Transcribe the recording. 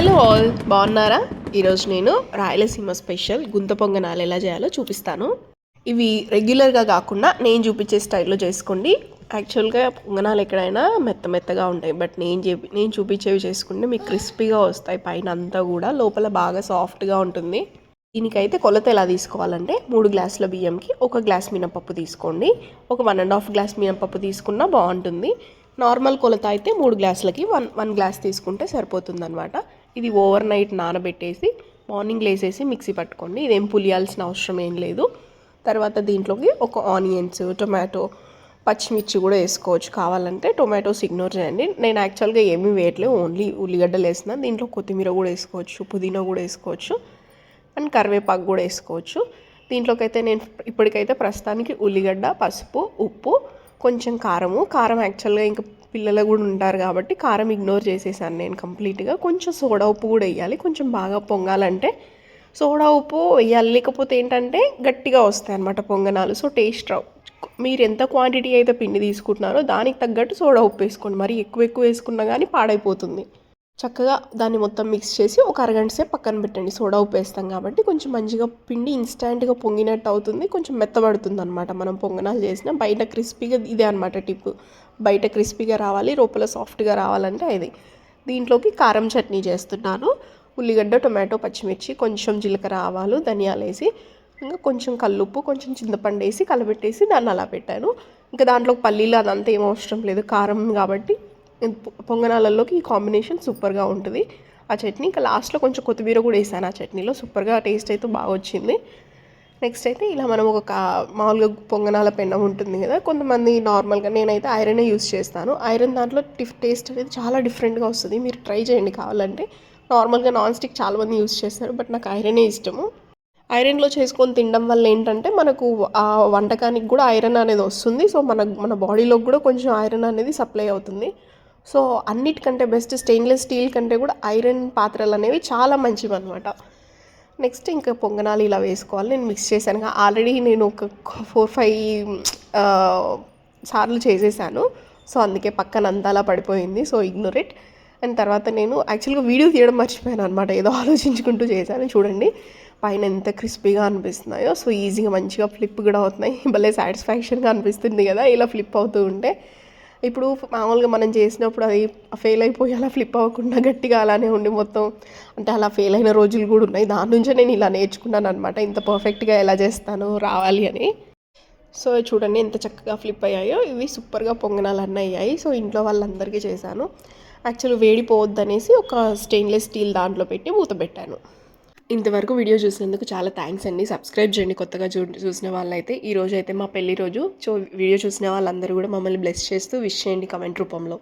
Hello all, బాగున్నారా? ఈరోజు నేను రాయలసీమ స్పెషల్ గుంత పొంగనాలు ఎలా చేయాలో చూపిస్తాను. ఇవి రెగ్యులర్గా కాకుండా నేను చూపించే స్టైల్లో చేసుకోండి. యాక్చువల్గా పొంగనాలు ఎక్కడైనా మెత్తగా ఉంటాయి, బట్ నేను చూపించేవి చేసుకుంటే మీకు క్రిస్పీగా వస్తాయి. పైన అంతా కూడా లోపల బాగా సాఫ్ట్గా ఉంటుంది. దీనికైతే కొలత ఎలా తీసుకోవాలంటే 3 గ్లాసుల బియ్యంకి 1 గ్లాస్ మినపప్పు తీసుకోండి. ఒక 1.5 గ్లాస్ మినపప్పు తీసుకున్నా బాగుంటుంది. నార్మల్ కొలత అయితే 3 గ్లాసులకి 1 గ్లాస్ తీసుకుంటే సరిపోతుందన్నమాట. ఇది ఓవర్ నైట్ నానబెట్టేసి మార్నింగ్ లేసేసి మిక్సీ పట్టుకోండి. ఇదేం పులియాల్సిన అవసరం ఏం లేదు. తర్వాత దీంట్లోకి ఒక ఆనియన్స్, టొమాటో, పచ్చిమిర్చి కూడా వేసుకోవచ్చు. కావాలంటే టొమాటోస్ ఇగ్నోర్ చేయండి. నేను యాక్చువల్గా ఏమీ వేయట్లేదు, ఓన్లీ ఉల్లిగడ్డలు వేసిన. దీంట్లో కొత్తిమీర కూడా వేసుకోవచ్చు, పుదీనా కూడా వేసుకోవచ్చు, అండ్ కరివేపాకు కూడా వేసుకోవచ్చు. దీంట్లోకి అయితే నేను ఇప్పటికైతే ప్రస్తుతానికి ఉల్లిగడ్డ, పసుపు, ఉప్పు, కొంచెం కారం యాక్చువల్గా ఇంకా పిల్లలు కూడా ఉంటారు కాబట్టి కారం ఇగ్నోర్ చేసేసాను నేను కంప్లీట్గా. కొంచెం సోడా ఉప్పు కూడా వేయాలి, కొంచెం బాగా పొంగాలంటే సోడా ఉప్పు వేయాలి. లేకపోతే ఏంటంటే గట్టిగా వస్తాయి అన్నమాట పొంగనాలు, సో టేస్ట్ రావు. మీరు ఎంత క్వాంటిటీ అయితే పిండి తీసుకుంటున్నారో దానికి తగ్గట్టు సోడా ఉప్పు వేసుకోండి. మరి ఎక్కువ వేసుకున్నా కానీ పాడైపోతుంది. చక్కగా దాన్ని మొత్తం మిక్స్ చేసి ఒక అరగంట సేపు పక్కన పెట్టండి. సోడా ఉప్పు వేస్తాం కాబట్టి కొంచెం మంచిగా పిండి ఇన్స్టాంట్గా పొంగినట్టు అవుతుంది, కొంచెం మెత్తబడుతుంది అనమాట. మనం పొంగనాలు చేసిన బయట క్రిస్పీగా, ఇదే అనమాట టిప్. బయట క్రిస్పీగా రావాలి, లోపల సాఫ్ట్గా రావాలంటే అది. దీంట్లోకి కారం చట్నీ చేస్తున్నాను. ఉల్లిగడ్డ, టొమాటో, పచ్చిమిర్చి, కొంచెం జీలకర్ర, ఆవాలు, ధనియాలు వేసి, ఇంకా కొంచెం కల్లుప్పు, కొంచెం చింతపండు వేసి కలబెట్టేసి దాన్ని అలా పెట్టాను. ఇంకా దాంట్లోకి పల్లీలు అదంతా ఏం అవసరం లేదు, కారం కాబట్టి. పొంగనాలలోకి ఈ కాంబినేషన్ సూపర్గా ఉంటుంది ఆ చట్నీ. ఇంకా లాస్ట్లో కొంచెం కొత్తిమీర కూడా వేసాను ఆ చట్నీలో, సూపర్గా టేస్ట్ అయితే బాగా వచ్చింది. నెక్స్ట్ అయితే ఇలా మనం ఒక మామూలుగా పొంగనాల పెన్నం ఉంటుంది కదా, కొంతమంది నార్మల్గా, నేనైతే ఐరనే యూస్ చేస్తాను. ఐరన్ దాంట్లో టేస్ట్ అనేది చాలా డిఫరెంట్గా వస్తుంది. మీరు ట్రై చేయండి కావాలంటే. నార్మల్గా నాన్ స్టిక్ చాలామంది యూస్ చేస్తారు, బట్ నాకు ఐరనే ఇష్టము. ఐరన్లో చేసుకొని తినడం వల్ల ఏంటంటే మనకు ఆ వంటకానికి కూడా ఐరన్ అనేది వస్తుంది. సో మన బాడీలోకి కూడా కొంచెం ఐరన్ అనేది సప్లై అవుతుంది. సో అన్నిటికంటే బెస్ట్ స్టెయిన్లెస్ స్టీల్ కంటే కూడా ఐరన్ పాత్రలు అనేవి చాలా మంచివి అనమాట. నెక్స్ట్ ఇంకా పొంగనాలు ఇలా వేసుకోవాలి. నేను మిక్స్ చేశాను ఆల్రెడీ, నేను ఒక 4-5 సార్లు చేసేసాను. సో అందుకే పక్కన అంతా అలా పడిపోయింది, సో ఇగ్నోర్ ఇట్. అండ్ తర్వాత నేను యాక్చువల్గా వీడియో తీయడం మర్చిపోయాను అనమాట, ఏదో ఆలోచించుకుంటూ చేశాను. చూడండి పైన ఎంత క్రిస్పీగా అనిపిస్తున్నాయో. సో ఈజీగా మంచిగా ఫ్లిప్ కూడా అవుతున్నాయి. భలే సాటిస్ఫాక్షన్గా అనిపిస్తుంది కదా ఇలా ఫ్లిప్ అవుతూ ఉంటే. ఇప్పుడు మామూలుగా మనం చేసినప్పుడు అది ఫెయిల్ అయిపోయి అలా ఫ్లిప్ అవ్వకుండా గట్టిగా అలానే ఉండి మొత్తం, అంటే అలా ఫెయిల్ అయిన రోజులు కూడా ఉన్నాయి. దాని నుంచే నేను ఇలా నేర్చుకున్నాను అనమాట, ఇంత పర్ఫెక్ట్గా ఎలా చేస్తాను రావాలి అని. సో చూడండి ఎంత చక్కగా ఫ్లిప్ అయ్యాయో. ఇవి సూపర్గా పొంగనాలు అన్నీ అయ్యాయి. సో ఇంట్లో వాళ్ళందరికీ చేశాను. యాక్చువల్లీ వేడిపోవద్దనేసి ఒక స్టెయిన్లెస్ స్టీల్ దాంట్లో పెట్టి మూత పెట్టాను. ఇంతవరకు వీడియో చూసినందుకు చాలా థ్యాంక్స్ అండి. సబ్స్క్రైబ్ చేయండి కొత్తగా చూసిన వాళ్ళైతే. ఈరోజు అయితే మా పెళ్లి రోజు. సో వీడియో చూసిన వాళ్ళందరూ కూడా మమ్మల్ని బ్లెస్ చేస్తూ విష్ చేయండి కమెంట్ రూపంలో.